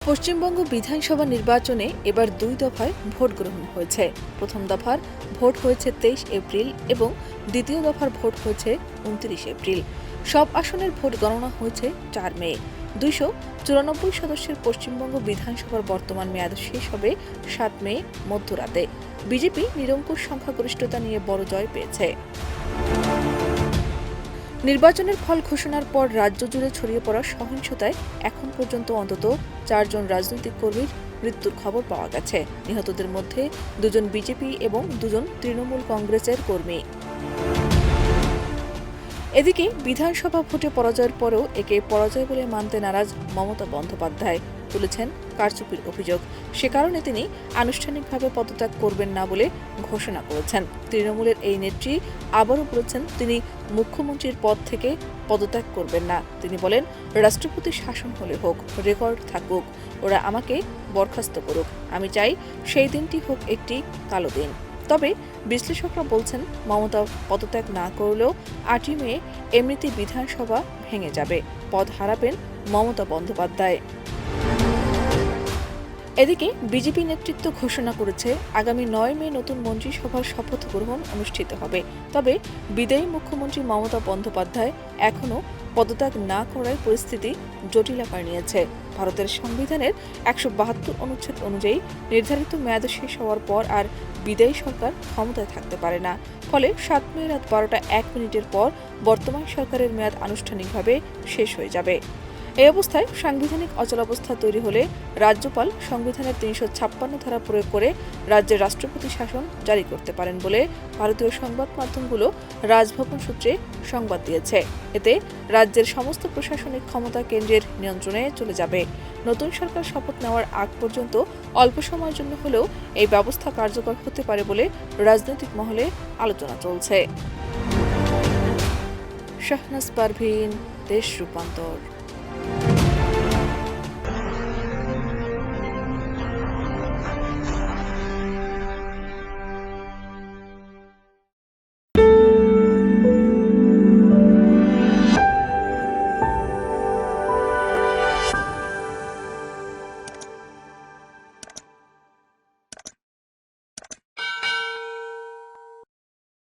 পশ্চিমবঙ্গ বিধানসভা নির্বাচনে এবার দুই দফায় ভোট গ্রহণ হয়েছে। প্রথম দফার ভোট হয়েছে 23 এপ্রিল এবং দ্বিতীয় দফার ভোট হয়েছে 29 এপ্রিল। সব আসনের ভোট গণনা হয়েছে 4 মে। 294 সদস্যের পশ্চিমবঙ্গ বিধানসভার বর্তমান মেয়াদ শেষ হবে 7 মে মধ্যরাতে। বিজেপি নিরঙ্কুশ সংখ্যাগরিষ্ঠতা নিয়ে বড় জয় পেয়েছে। নির্বাচনের ফল ঘোষণার পর রাজ্য জুড়ে ছড়িয়ে পড়া সহিংসতায় এখন পর্যন্ত অন্তত 4 জন রাজনৈতিক কর্মীর মৃত্যুর খবর পাওয়া গেছে। নিহতদের মধ্যে 2 জন বিজেপি এবং 2 জন তৃণমূল কংগ্রেসের কর্মী। এদিকে বিধানসভা ভোটে পরাজয়ের পরেও একে পরাজয় বলে মানতে নারাজ মমতা বন্দ্যোপাধ্যায় তুলেছেন কারচুপির অভিযোগ। সে কারণে তিনি আনুষ্ঠানিকভাবে পদত্যাগ করবেন না বলে ঘোষণা করেছেন। তৃণমূলের এই নেত্রী আবারও বলেছেন তিনি মুখ্যমন্ত্রীর পদ থেকে পদত্যাগ করবেন না। তিনি বলেন, রাষ্ট্রপতি শাসন হলে হোক, রেকর্ড থাকুক, ওরা আমাকে বরখাস্ত করুক, আমি চাই সেই দিনটি হোক একটি কালো দিন। তবে বিশ্লেষকরা বলছেন, মমতা পদত্যাগ না করলেও 8 মে এমনিতেই বিধানসভা ভেঙে যাবে, পদ হারাবেন মমতা বন্দ্যোপাধ্যায়। এদিকে বিজেপি নেতৃত্ব ঘোষণা করেছে আগামী 9 মে নতুন মন্ত্রিসভার শপথ গ্রহণ অনুষ্ঠিত হবে। তবে বিদায়ী মুখ্যমন্ত্রী মমতা বন্দ্যোপাধ্যায় এখনও পদত্যাগ না করার পরিস্থিতি জটিল আকার নিয়েছে। ভারতের সংবিধানের 172 অনুচ্ছেদ অনুযায়ী নির্ধারিত মেয়াদ শেষ হওয়ার পর আর বিদায়ী সরকার ক্ষমতায় থাকতে পারে না। ফলে 7 মে রাত 12টা 1 মিনিটের পর বর্তমান সরকারের মেয়াদ আনুষ্ঠানিকভাবে শেষ হয়ে যাবে। এই অবস্থায় সাংবিধানিক অচলাবস্থা তৈরি হলে রাজ্যপাল সংবিধানের 356 ধারা প্রয়োগ করে রাজ্যের রাষ্ট্রপতি শাসন জারি করতে পারেন বলে ভারতীয় সংবাদ মাধ্যমগুলো রাজভবন সূত্রে সংবাদ দিয়েছে। এতে রাজ্যের সমস্ত প্রশাসনিক ক্ষমতা কেন্দ্রের নিয়ন্ত্রণে চলে যাবে। নতুন সরকার শপথ নেওয়ার আগ পর্যন্ত অল্প সময়ের জন্য হলেও এই ব্যবস্থা কার্যকর হতে পারে বলে রাজনৈতিক মহলে আলোচনা চলছে। শাহনাজ পারভীন, দেশ রূপান্তর।